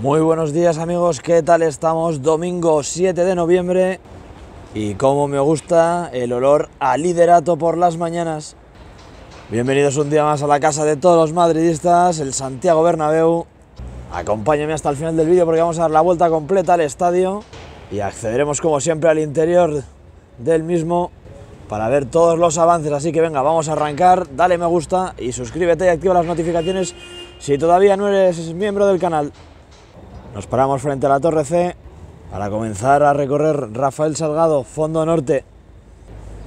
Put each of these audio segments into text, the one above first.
Muy buenos días amigos, ¿qué tal estamos? Domingo 7 de noviembre y como me gusta el olor a liderato por las mañanas. Bienvenidos un día más a la casa de todos los madridistas, el Santiago Bernabéu. Acompáñenme hasta el final del vídeo porque vamos a dar la vuelta completa al estadio y accederemos como siempre al interior del mismo para ver todos los avances, así que venga, vamos a arrancar, dale me gusta y suscríbete y activa las notificaciones si todavía no eres miembro del canal. Nos paramos frente a la Torre C para comenzar a recorrer Rafael Salgado, fondo norte.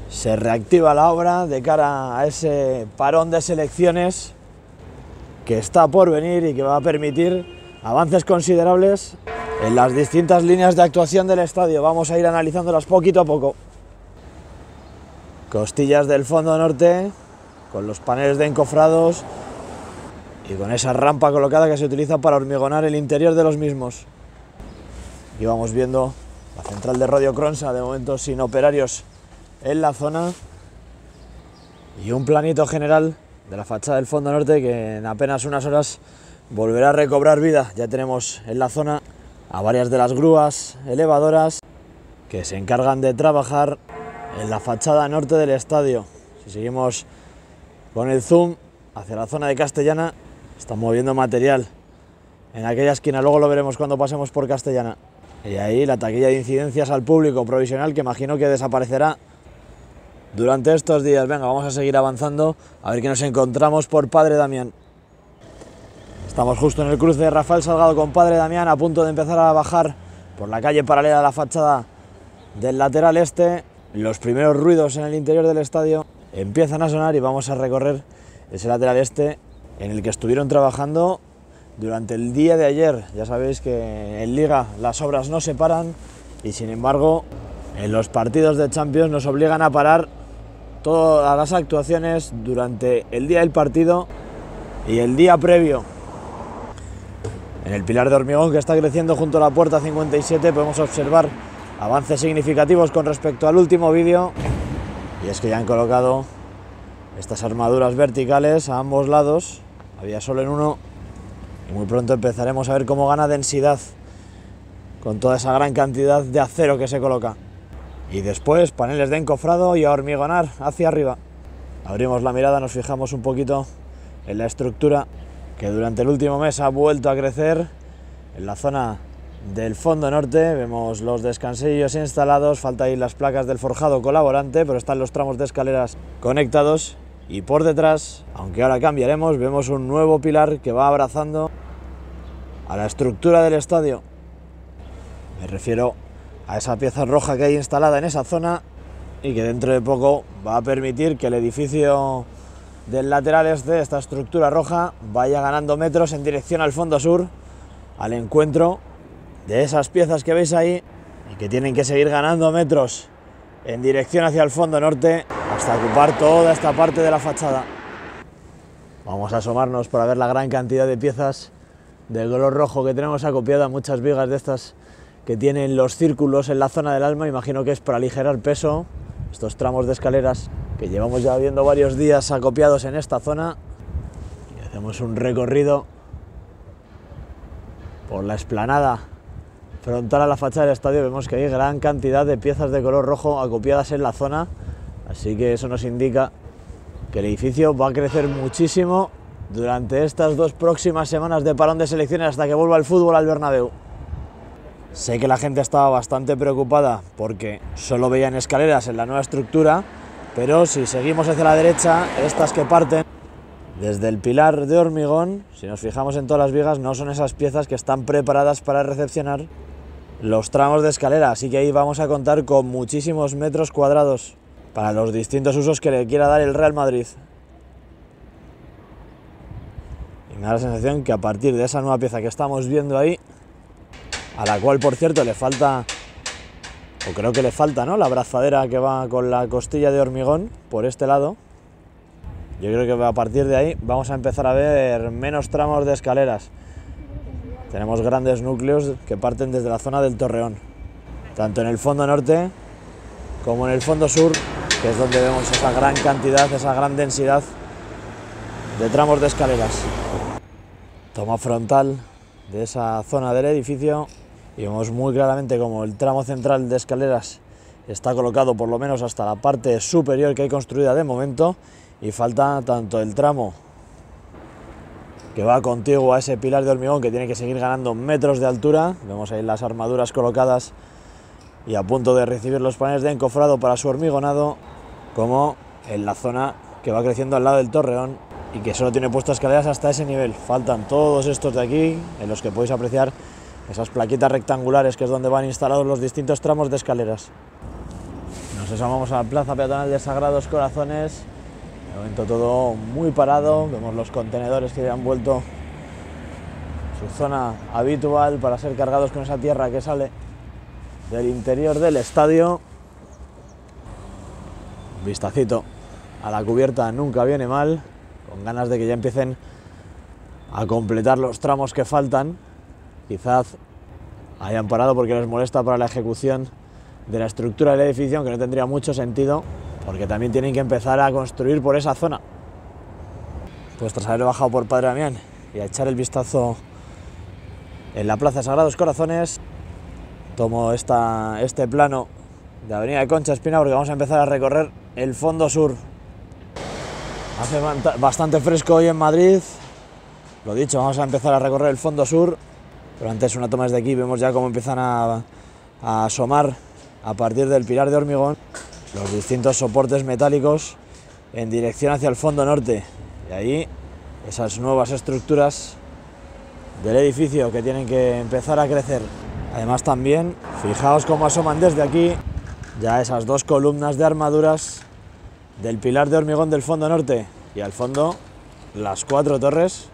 Se reactiva la obra de cara a ese parón de selecciones que está por venir y que va a permitir avances considerables en las distintas líneas de actuación del estadio. Vamos a ir analizándolas poquito a poco. Costillas del fondo norte, con los paneles de encofrados y con esa rampa colocada que se utiliza para hormigonar el interior de los mismos. Y vamos viendo la central de Radio Cronsa, de momento sin operarios en la zona, y un planito general de la fachada del fondo norte que en apenas unas horas volverá a recobrar vida. Ya tenemos en la zona a varias de las grúas elevadoras que se encargan de trabajar en la fachada norte del estadio. Si seguimos con el zoom hacia la zona de Castellana, están moviendo material en aquella esquina, luego lo veremos cuando pasemos por Castellana. Y ahí la taquilla de incidencias al público provisional, que imagino que desaparecerá durante estos días. Venga, vamos a seguir avanzando a ver qué nos encontramos por Padre Damián. Estamos justo en el cruce de Rafael Salgado con Padre Damián, a punto de empezar a bajar por la calle paralela a la fachada del lateral este. Los primeros ruidos en el interior del estadio empiezan a sonar y vamos a recorrer ese lateral este en el que estuvieron trabajando durante el día de ayer. Ya sabéis que en Liga las obras no se paran y sin embargo en los partidos de Champions nos obligan a parar todas las actuaciones durante el día del partido y el día previo. En el pilar de hormigón que está creciendo junto a la puerta 57 podemos observar avances significativos con respecto al último vídeo, y es que ya han colocado estas armaduras verticales a ambos lados, había solo en uno, y muy pronto empezaremos a ver cómo gana densidad con toda esa gran cantidad de acero que se coloca. Y después paneles de encofrado y a hormigonar hacia arriba. Abrimos la mirada, nos fijamos un poquito en la estructura que durante el último mes ha vuelto a crecer en la zona del fondo norte. Vemos los descansillos instalados, falta ahí las placas del forjado colaborante, pero están los tramos de escaleras conectados. Y por detrás, aunque ahora cambiaremos, vemos un nuevo pilar que va abrazando a la estructura del estadio. Me refiero a esa pieza roja que hay instalada en esa zona y que dentro de poco va a permitir que el edificio del lateral este, esta estructura roja, vaya ganando metros en dirección al fondo sur, al encuentro de esas piezas que veis ahí y que tienen que seguir ganando metros en dirección hacia el fondo norte hasta ocupar toda esta parte de la fachada. Vamos a asomarnos para ver la gran cantidad de piezas de color rojo que tenemos acopiada, muchas vigas de estas que tienen los círculos en la zona del alma. Imagino que es para aligerar peso, estos tramos de escaleras que llevamos ya viendo varios días acopiados en esta zona. Y hacemos un recorrido por la explanada frontal a la fachada del estadio. Vemos que hay gran cantidad de piezas de color rojo acopiadas en la zona, así que eso nos indica que el edificio va a crecer muchísimo durante estas dos próximas semanas de parón de selecciones hasta que vuelva el fútbol al Bernabéu. Sé que la gente estaba bastante preocupada porque solo veían escaleras en la nueva estructura, pero si seguimos hacia la derecha, estas que parten desde el pilar de hormigón, si nos fijamos en todas las vigas, no son esas piezas que están preparadas para recepcionar los tramos de escalera, así que ahí vamos a contar con muchísimos metros cuadrados para los distintos usos que le quiera dar el Real Madrid. Y me da la sensación que a partir de esa nueva pieza que estamos viendo ahí, a la cual por cierto le falta, o creo que le falta, ¿no?, la abrazadera que va con la costilla de hormigón por este lado. Yo creo que a partir de ahí vamos a empezar a ver menos tramos de escaleras. Tenemos grandes núcleos que parten desde la zona del Torreón, tanto en el fondo norte como en el fondo sur, que es donde vemos esa gran cantidad, esa gran densidad de tramos de escaleras. Toma frontal de esa zona del edificio y vemos muy claramente como el tramo central de escaleras está colocado por lo menos hasta la parte superior que hay construida de momento, y falta tanto el tramo que va contiguo a ese pilar de hormigón que tiene que seguir ganando metros de altura. Vemos ahí las armaduras colocadas y a punto de recibir los paneles de encofrado para su hormigonado, como en la zona que va creciendo al lado del torreón y que solo tiene puestas escaleras hasta ese nivel. Faltan todos estos de aquí, en los que podéis apreciar esas plaquitas rectangulares, que es donde van instalados los distintos tramos de escaleras. Nos asomamos a la plaza peatonal de Sagrados Corazones. De momento todo muy parado, vemos los contenedores que ya han vuelto su zona habitual para ser cargados con esa tierra que sale del interior del estadio. Un vistacito a la cubierta nunca viene mal, con ganas de que ya empiecen a completar los tramos que faltan. Quizás hayan parado porque les molesta para la ejecución de la estructura del edificio, aunque no tendría mucho sentido, porque también tienen que empezar a construir por esa zona. Pues tras haber bajado por Padre Damián y a echar el vistazo en la plaza de Sagrados Corazones, tomo este plano de Avenida de Concha Espina porque vamos a empezar a recorrer el fondo sur. Hace bastante fresco hoy en Madrid, lo dicho, vamos a empezar a recorrer el fondo sur, pero antes una toma desde aquí, vemos ya cómo empiezan a asomar a partir del pilar de hormigón los distintos soportes metálicos en dirección hacia el fondo norte, y ahí esas nuevas estructuras del edificio que tienen que empezar a crecer. Además también, fijaos cómo asoman desde aquí ya esas dos columnas de armaduras del pilar de hormigón del fondo norte, y al fondo las 4 torres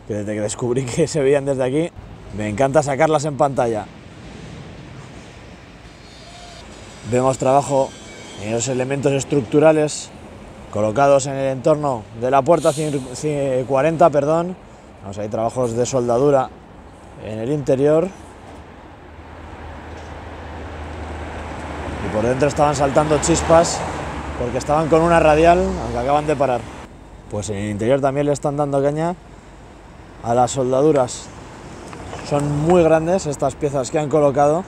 que desde que descubrí que se veían desde aquí me encanta sacarlas en pantalla. Vemos trabajo en los elementos estructurales colocados en el entorno de la puerta 40, perdón. Vamos, hay trabajos de soldadura en el interior. Y por dentro estaban saltando chispas porque estaban con una radial, aunque acaban de parar. Pues en el interior también le están dando caña a las soldaduras. Son muy grandes estas piezas que han colocado.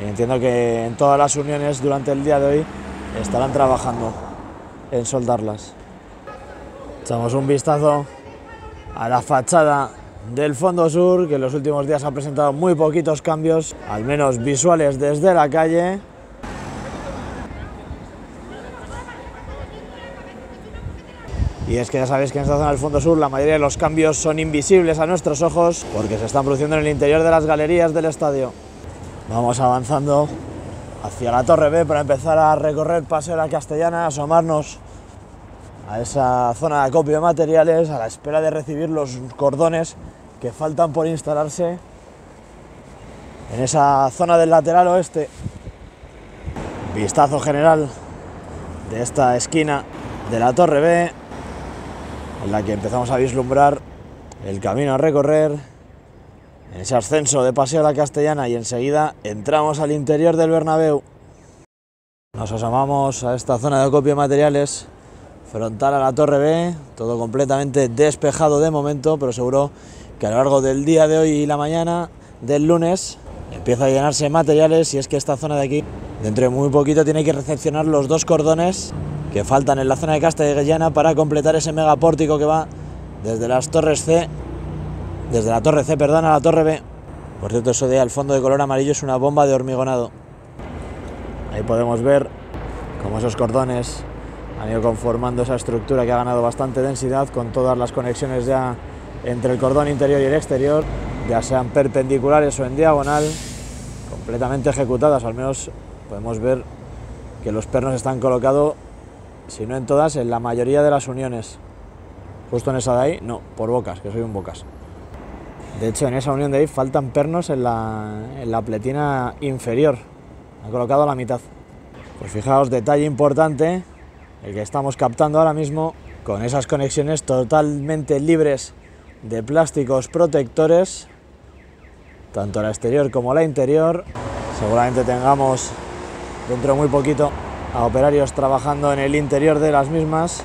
Y entiendo que en todas las uniones durante el día de hoy estarán trabajando en soldarlas. Echamos un vistazo a la fachada del fondo sur, que en los últimos días ha presentado muy poquitos cambios, al menos visuales desde la calle. Y es que ya sabéis que en esta zona del fondo sur la mayoría de los cambios son invisibles a nuestros ojos porque se están produciendo en el interior de las galerías del estadio. Vamos avanzando hacia la Torre B para empezar a recorrer Paseo de la Castellana, asomarnos a esa zona de acopio de materiales a la espera de recibir los cordones que faltan por instalarse en esa zona del lateral oeste. Vistazo general de esta esquina de la Torre B, en la que empezamos a vislumbrar el camino a recorrer en ese ascenso de Paseo de la Castellana, y enseguida entramos al interior del Bernabéu. Nos asomamos a esta zona de acopio de materiales frontal a la Torre B, todo completamente despejado de momento, pero seguro que a lo largo del día de hoy y la mañana del lunes empieza a llenarse de materiales, y es que esta zona de aquí dentro de muy poquito tiene que recepcionar los 2 cordones que faltan en la zona de Castellana para completar ese megapórtico que va desde las torres C, desde la Torre C, perdón, a la Torre B. Por cierto, eso de al fondo de color amarillo es una bomba de hormigonado. Ahí podemos ver cómo esos cordones han ido conformando esa estructura que ha ganado bastante densidad, con todas las conexiones ya entre el cordón interior y el exterior, ya sean perpendiculares o en diagonal, completamente ejecutadas. Al menos podemos ver que los pernos están colocados, si no en todas, en la mayoría de las uniones. Justo en esa de ahí, no, por bocas, que soy un bocas. De hecho, en esa unión de ahí faltan pernos en la pletina inferior. Han colocado a la mitad. Pues fijaos, detalle importante, el que estamos captando ahora mismo, con esas conexiones totalmente libres de plásticos protectores, tanto a la exterior como a la interior. Seguramente tengamos dentro de muy poquito a operarios trabajando en el interior de las mismas.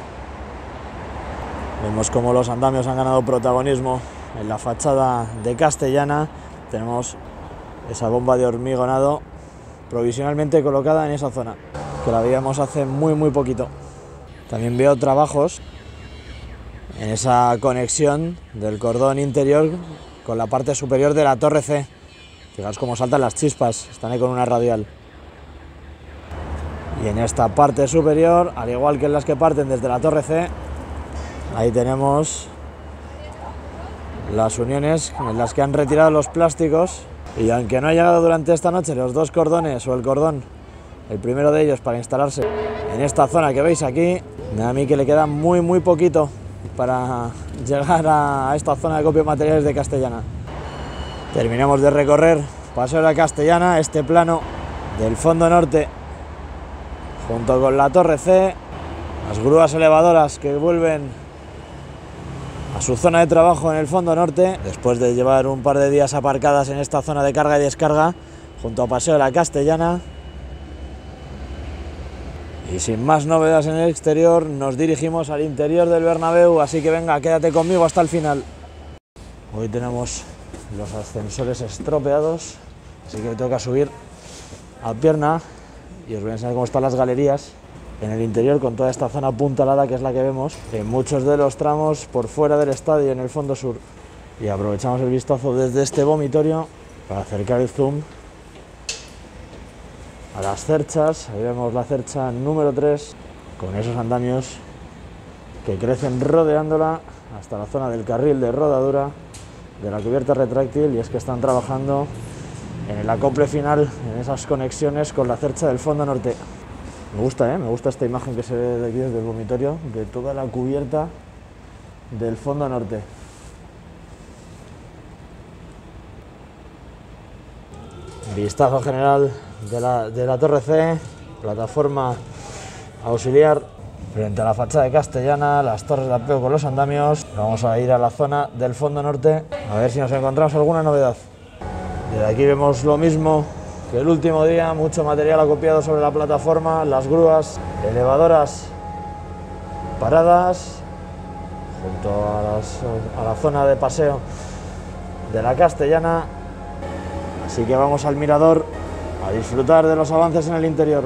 Vemos cómo los andamios han ganado protagonismo en la fachada de Castellana. Tenemos esa bomba de hormigonado provisionalmente colocada en esa zona, que la veíamos hace muy poquito. También veo trabajos en esa conexión del cordón interior con la parte superior de la torre C. Fijaos cómo saltan las chispas, están ahí con una radial. Y en esta parte superior, al igual que en las que parten desde la torre C, ahí tenemos las uniones en las que han retirado los plásticos. Y aunque no ha llegado durante esta noche los dos cordones o el cordón, el primero de ellos para instalarse en esta zona que veis aquí, me da a mí que le queda muy poquito para llegar a esta zona de acopio de materiales de Castellana. Terminamos de recorrer Paseo de la Castellana, este plano del fondo norte, junto con la torre C, las grúas elevadoras que vuelven a su zona de trabajo en el fondo norte, después de llevar un par de días aparcadas en esta zona de carga y descarga, junto a Paseo de la Castellana. Y sin más novedades en el exterior, nos dirigimos al interior del Bernabéu, así que venga, quédate conmigo hasta el final. Hoy tenemos los ascensores estropeados, así que me toca subir a pierna y os voy a enseñar cómo están las galerías en el interior con toda esta zona apuntalada que es la que vemos en muchos de los tramos por fuera del estadio en el fondo sur. Y aprovechamos el vistazo desde este vomitorio para acercar el zoom a las cerchas. Ahí vemos la cercha número 3 con esos andamios que crecen rodeándola hasta la zona del carril de rodadura de la cubierta retráctil, y es que están trabajando en el acople final, en esas conexiones con la cercha del fondo norte. Me gusta esta imagen que se ve de aquí desde el vomitorio, de toda la cubierta del fondo norte. Vistazo general de la torre C, plataforma auxiliar frente a la fachada de Castellana, las torres de apego con los andamios. Vamos a ir a la zona del fondo norte a ver si nos encontramos alguna novedad. Desde aquí vemos lo mismo que el último día, mucho material acopiado sobre la plataforma, las grúas elevadoras paradas junto a la zona de paseo de la Castellana. Así que vamos al mirador a disfrutar de los avances en el interior.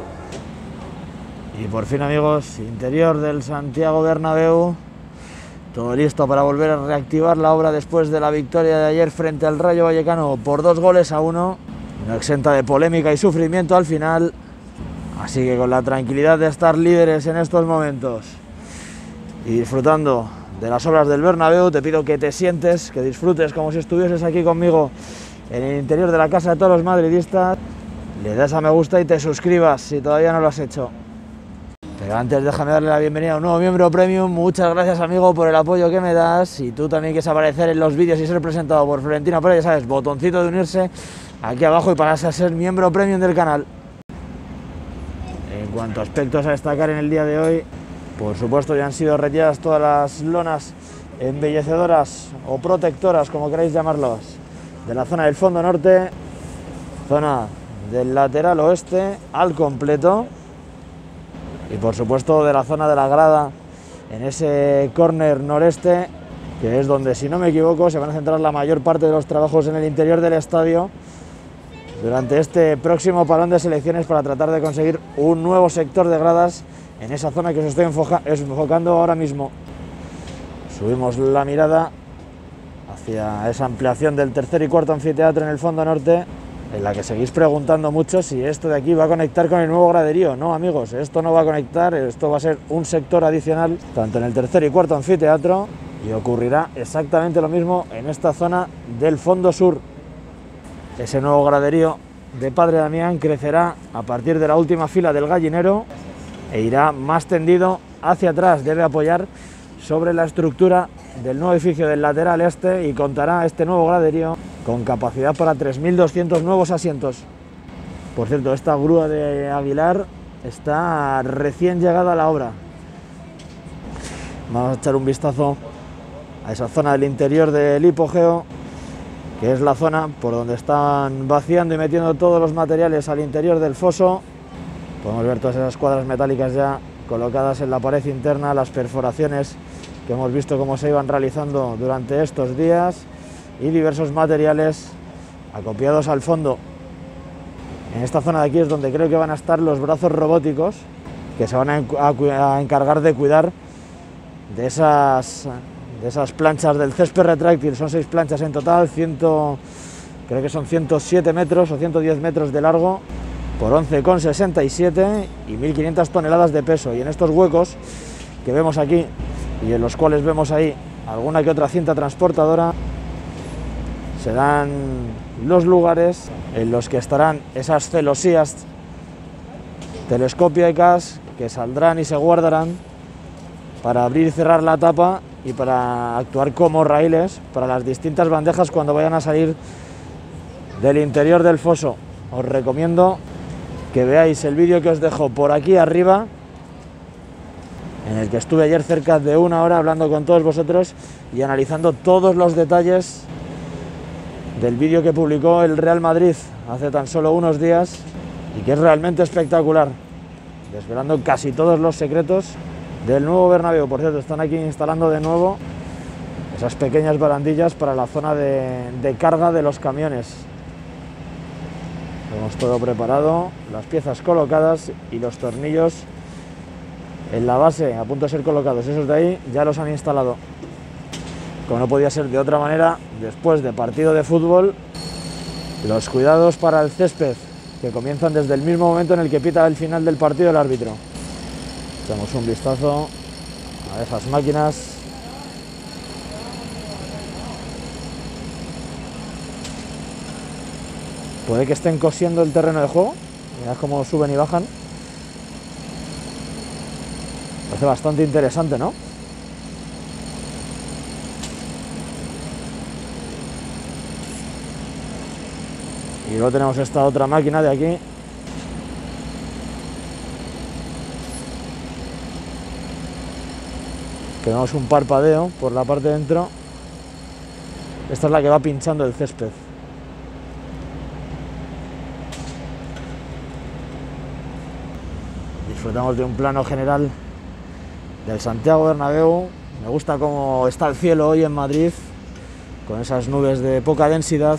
Y por fin, amigos, interior del Santiago Bernabéu, todo listo para volver a reactivar la obra después de la victoria de ayer frente al Rayo Vallecano por 2-1, no exenta de polémica y sufrimiento al final. Así que con la tranquilidad de estar líderes en estos momentos y disfrutando de las obras del Bernabéu, te pido que te sientes, que disfrutes como si estuvieses aquí conmigo en el interior de la casa de todos los madridistas, le das a me gusta y te suscribas si todavía no lo has hecho. Pero antes déjame darle la bienvenida a un nuevo miembro premium. Muchas gracias, amigo, por el apoyo que me das. Si tú también quieres aparecer en los vídeos y ser presentado por Florentino Pérez, ya sabes, botoncito de unirse aquí abajo y pasarse a ser miembro premium del canal. En cuanto a aspectos a destacar en el día de hoy, por supuesto ya han sido retiradas todas las lonas embellecedoras o protectoras, como queráis llamarlas, de la zona del fondo norte, zona del lateral oeste al completo, y por supuesto de la zona de la grada en ese córner noreste, que es donde, si no me equivoco, se van a centrar la mayor parte de los trabajos en el interior del estadio durante este próximo parón de selecciones, para tratar de conseguir un nuevo sector de gradas en esa zona que os estoy enfocando ahora mismo. Subimos la mirada hacia esa ampliación del tercer y cuarto anfiteatro en el fondo norte, en la que seguís preguntando mucho si esto de aquí va a conectar con el nuevo graderío. No, amigos, esto no va a conectar, esto va a ser un sector adicional tanto en el tercer y cuarto anfiteatro, y ocurrirá exactamente lo mismo en esta zona del fondo sur. Ese nuevo graderío de Padre Damián crecerá a partir de la última fila del gallinero e irá más tendido hacia atrás, debe apoyar sobre la estructura del nuevo edificio del lateral este, y contará este nuevo graderío con capacidad para 3.200 nuevos asientos. Por cierto, esta grúa de Aguilar está recién llegada a la obra. Vamos a echar un vistazo a esa zona del interior del hipogeo, que es la zona por donde están vaciando y metiendo todos los materiales al interior del foso. Podemos ver todas esas cuadras metálicas ya colocadas en la pared interna, las perforaciones que hemos visto cómo se iban realizando durante estos días, y diversos materiales acopiados al fondo. En esta zona de aquí es donde creo que van a estar los brazos robóticos que se van a encargar de cuidar de esas planchas del césped retráctil. Son 6 planchas en total, creo que son 107 metros o 110 metros de largo por 11,67 y 1.500 toneladas de peso. Y en estos huecos que vemos aquí y en los cuales vemos ahí alguna que otra cinta transportadora, se dan los lugares en los que estarán esas celosías telescópicas que saldrán y se guardarán para abrir y cerrar la tapa y para actuar como raíles para las distintas bandejas cuando vayan a salir del interior del foso. Os recomiendo que veáis el vídeo que os dejo por aquí arriba, en el que estuve ayer cerca de 1 hora hablando con todos vosotros y analizando todos los detalles del vídeo que publicó el Real Madrid hace tan solo unos días y que es realmente espectacular, desvelando casi todos los secretos del nuevo Bernabéu. Por cierto, están aquí instalando de nuevo esas pequeñas barandillas para la zona de carga de los camiones. Tenemos todo preparado, las piezas colocadas y los tornillos en la base a punto de ser colocados. Esos de ahí ya los han instalado. Como no podía ser de otra manera, después de partido de fútbol, los cuidados para el césped, que comienzan desde el mismo momento en el que pita el final del partido el árbitro. Echamos un vistazo a esas máquinas. Puede que estén cosiendo el terreno de juego. Mirad cómo suben y bajan. Parece bastante interesante, ¿no? Y luego tenemos esta otra máquina de aquí. Tenemos un parpadeo por la parte de dentro. Esta es la que va pinchando el césped. Disfrutamos de un plano general del Santiago Bernabéu. Me gusta cómo está el cielo hoy en Madrid, con esas nubes de poca densidad.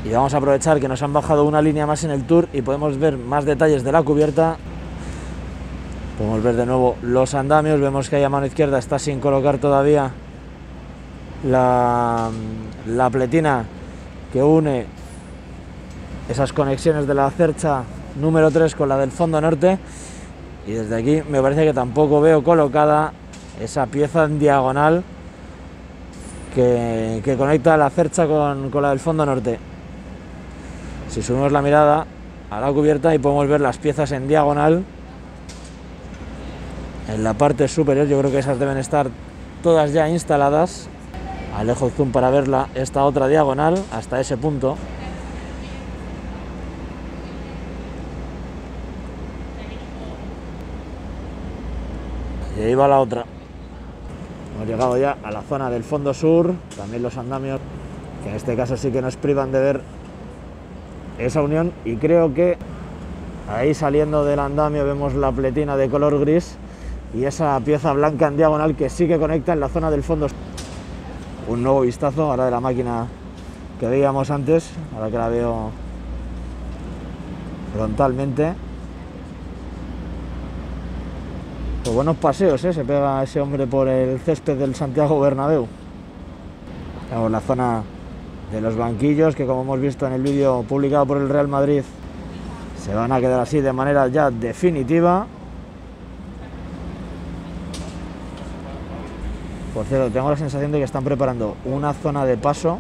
Y vamos a aprovechar que nos han bajado una línea más en el tour y podemos ver más detalles de la cubierta. Podemos ver de nuevo los andamios. Vemos que ahí a mano izquierda está sin colocar todavía la pletina que une esas conexiones de la cercha número 3 con la del fondo norte. Y desde aquí me parece que tampoco veo colocada esa pieza en diagonal que conecta la cercha con la del fondo norte. Si subimos la mirada a la cubierta y podemos ver las piezas en diagonal en la parte superior. Yo creo que esas deben estar todas ya instaladas. Alejo el zoom para verla, esta otra diagonal hasta ese punto. Y ahí va la otra. Hemos llegado ya a la zona del fondo sur, también los andamios, que en este caso sí que nos privan de ver esa unión, y creo que ahí saliendo del andamio vemos la pletina de color gris y esa pieza blanca en diagonal que sí que conecta en la zona del fondo. Un nuevo vistazo ahora de la máquina que veíamos antes, ahora que la veo frontalmente. Pues buenos paseos, se pega ese hombre por el césped del Santiago Bernabéu. Tenemos la zona de los banquillos, que como hemos visto en el vídeo publicado por el Real Madrid, se van a quedar así de manera ya definitiva. Por cierto, tengo la sensación de que están preparando una zona de paso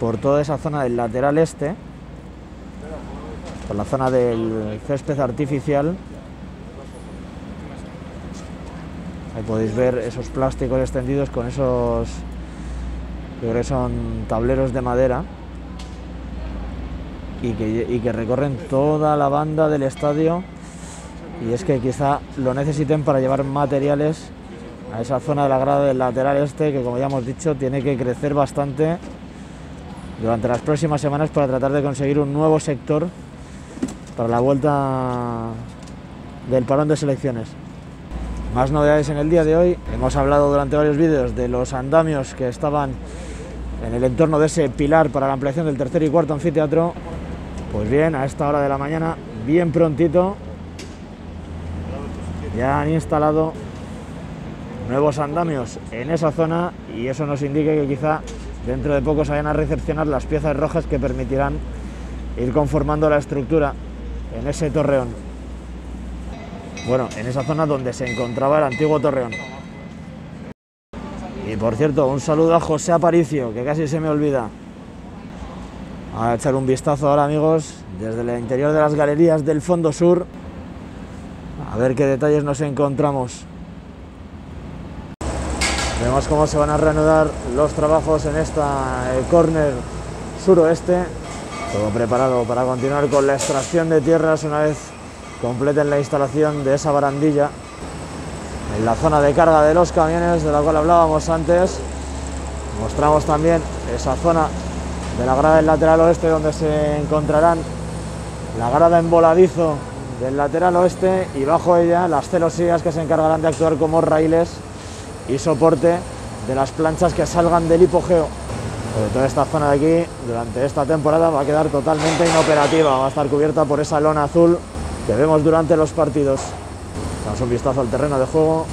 por toda esa zona del lateral este, por la zona del césped artificial. Ahí podéis ver esos plásticos extendidos con esos, yo creo que son tableros de madera, y que recorren toda la banda del estadio, y es que quizá lo necesiten para llevar materiales a esa zona de la grada del lateral este, que como ya hemos dicho tiene que crecer bastante durante las próximas semanas para tratar de conseguir un nuevo sector para la vuelta del parón de selecciones. Más novedades en el día de hoy. Hemos hablado durante varios vídeos de los andamios que estaban en el entorno de ese pilar para la ampliación del tercer y cuarto anfiteatro. Pues bien, a esta hora de la mañana, bien prontito, ya han instalado nuevos andamios en esa zona y eso nos indica que quizá dentro de poco se vayan a recepcionar las piezas rojas que permitirán ir conformando la estructura en ese torreón. Bueno, en esa zona donde se encontraba el antiguo torreón. Y por cierto, un saludo a José Aparicio, que casi se me olvida. Vamos a echar un vistazo ahora, amigos, desde el interior de las galerías del fondo sur, a ver qué detalles nos encontramos. Vemos cómo se van a reanudar los trabajos en esta córner suroeste. Todo preparado para continuar con la extracción de tierras una vez completen la instalación de esa barandilla en la zona de carga de los camiones de la cual hablábamos antes. Mostramos también esa zona de la grada del lateral oeste donde se encontrarán la grada en voladizo del lateral oeste y bajo ella las celosías que se encargarán de actuar como raíles y soporte de las planchas que salgan del hipogeo. Pero toda esta zona de aquí durante esta temporada va a quedar totalmente inoperativa, va a estar cubierta por esa lona azul que vemos durante los partidos. Damos un vistazo al terreno de juego,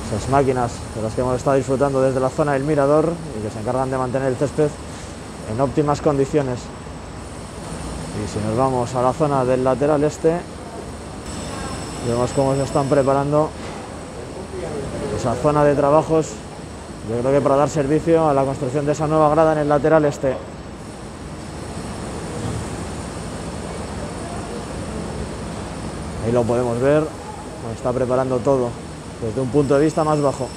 esas máquinas de las que hemos estado disfrutando desde la zona del mirador y que se encargan de mantener el césped en óptimas condiciones. Y si nos vamos a la zona del lateral este, vemos cómo se están preparando esa zona de trabajos, yo creo que para dar servicio a la construcción de esa nueva grada en el lateral este. Ahí lo podemos ver, se está preparando todo desde un punto de vista más bajo.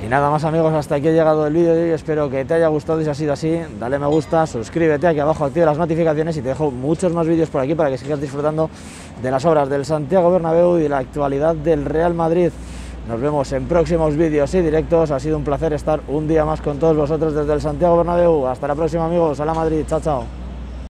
Y nada más, amigos, hasta aquí ha llegado el vídeo de hoy. Espero que te haya gustado y si ha sido así, dale me gusta, suscríbete aquí abajo, activa las notificaciones y te dejo muchos más vídeos por aquí para que sigas disfrutando de las obras del Santiago Bernabéu y de la actualidad del Real Madrid. Nos vemos en próximos vídeos y directos. Ha sido un placer estar un día más con todos vosotros desde el Santiago Bernabéu. Hasta la próxima, amigos. ¡Hala Madrid! ¡Chao, chao!